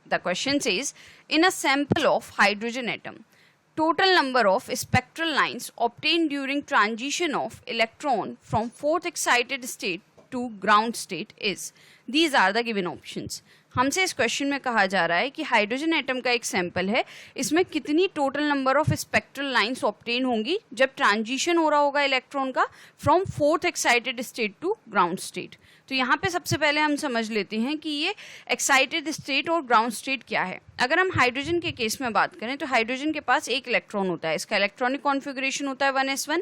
The question says, in a sample of hydrogen atom, total number of spectral lines obtained during transition of electron from fourth excited state to ground state is. These are the given options. हमसे इस question में कहा जा रहा है कि hydrogen atom का एक सैंपल है, इसमें कितनी total number of spectral lines obtain होंगी जब ट्रांजिशन हो रहा होगा इलेक्ट्रॉन का from fourth excited state to ground state. तो यहाँ पे सबसे पहले हम समझ लेते हैं कि ये एक्साइटेड स्टेट और ग्राउंड स्टेट क्या है. अगर हम हाइड्रोजन के केस में बात करें तो हाइड्रोजन के पास एक इलेक्ट्रॉन होता है, इसका इलेक्ट्रॉनिक कॉन्फ़िगरेशन होता है 1s1.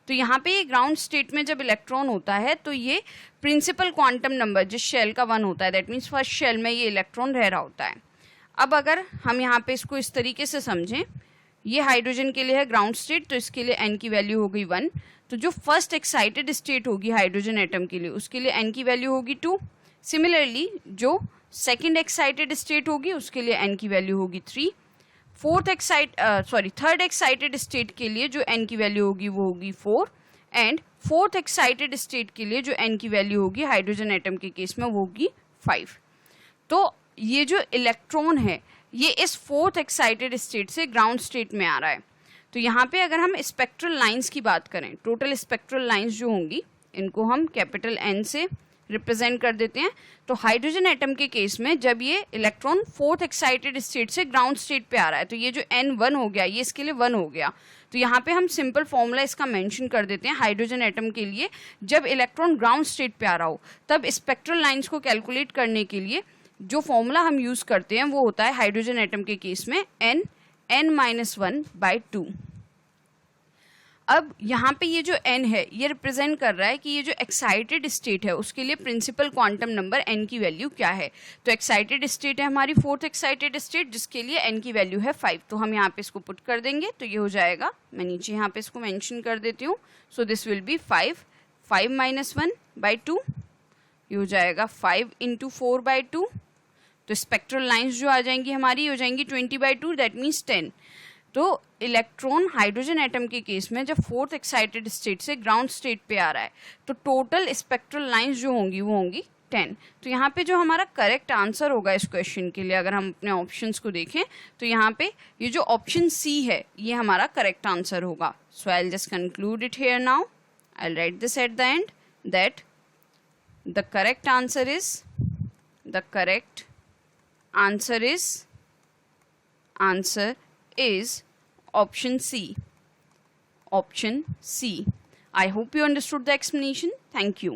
तो यहाँ पे ये ग्राउंड स्टेट में जब इलेक्ट्रॉन होता है तो ये प्रिंसिपल क्वांटम नंबर जिस शेल का 1 होता है, दैट मीन्स फर्स्ट शेल में ये इलेक्ट्रॉन रह रहा होता है. अब अगर हम यहाँ पे इसको इस तरीके से समझें, ये हाइड्रोजन के लिए है ग्राउंड स्टेट, तो इसके लिए n की वैल्यू हो गई 1. तो जो फर्स्ट एक्साइटेड स्टेट होगी हाइड्रोजन एटम के लिए उसके लिए n की वैल्यू होगी 2. सिमिलरली जो सेकेंड एक्साइटेड स्टेट होगी उसके लिए n की वैल्यू होगी 3. थर्ड एक्साइटेड स्टेट के लिए जो n की वैल्यू होगी वो होगी 4. एंड फोर्थ एक्साइटेड स्टेट के लिए जो n की वैल्यू होगी हाइड्रोजन एटम के केस में वो होगी 5. तो ये जो इलेक्ट्रॉन है ये इस फोर्थ एक्साइटेड स्टेट से ग्राउंड स्टेट में आ रहा है. तो यहाँ पे अगर हम स्पेक्ट्रल लाइंस की बात करें, टोटल स्पेक्ट्रल लाइंस जो होंगी इनको हम कैपिटल N से रिप्रेजेंट कर देते हैं. तो हाइड्रोजन एटम के केस में जब ये इलेक्ट्रॉन फोर्थ एक्साइटेड स्टेट से ग्राउंड स्टेट पे आ रहा है तो ये जो N1 हो गया ये इसके लिए 1 हो गया. तो यहाँ पे हम सिंपल फॉर्मूला इसका मेंशन कर देते हैं हाइड्रोजन एटम के लिए. जब इलेक्ट्रॉन ग्राउंड स्टेट पे आ रहा हो तब स्पेक्ट्रल लाइंस को कैलकुलेट करने के लिए जो फॉर्मूला हम यूज करते हैं वो होता है हाइड्रोजन एटम के केस में n-1/2. अब यहाँ पे ये जो n है ये रिप्रेजेंट कर रहा है कि ये जो एक्साइटेड स्टेट है उसके लिए प्रिंसिपल क्वांटम नंबर n की वैल्यू क्या है. तो एक्साइटेड स्टेट है हमारी फोर्थ एक्साइटेड स्टेट जिसके लिए n की वैल्यू है 5. तो हम यहाँ पे इसको पुट कर देंगे तो ये हो जाएगा, मैं नीचे यहाँ पे इसको मेंशन कर देती हूँ. So this will be 5 1/2. ये हो जाएगा 5 × 4/2. तो स्पेक्ट्रल लाइंस जो आ जाएंगी हमारी हो जाएंगी 20/2, दैट मीन्स 10. तो इलेक्ट्रॉन हाइड्रोजन एटम के केस में जब फोर्थ एक्साइटेड स्टेट से ग्राउंड स्टेट पे आ रहा है तो टोटल स्पेक्ट्रल लाइंस जो होंगी वो होंगी 10. तो यहाँ पे जो हमारा करेक्ट आंसर होगा इस क्वेश्चन के लिए अगर हम अपने ऑप्शंस को देखें तो यहाँ पे ये जो ऑप्शन सी है ये हमारा करेक्ट आंसर होगा. So I will just conclude it here now. I will write this at the end that the correct answer is option C. I hope you understood the explanation. Thank you.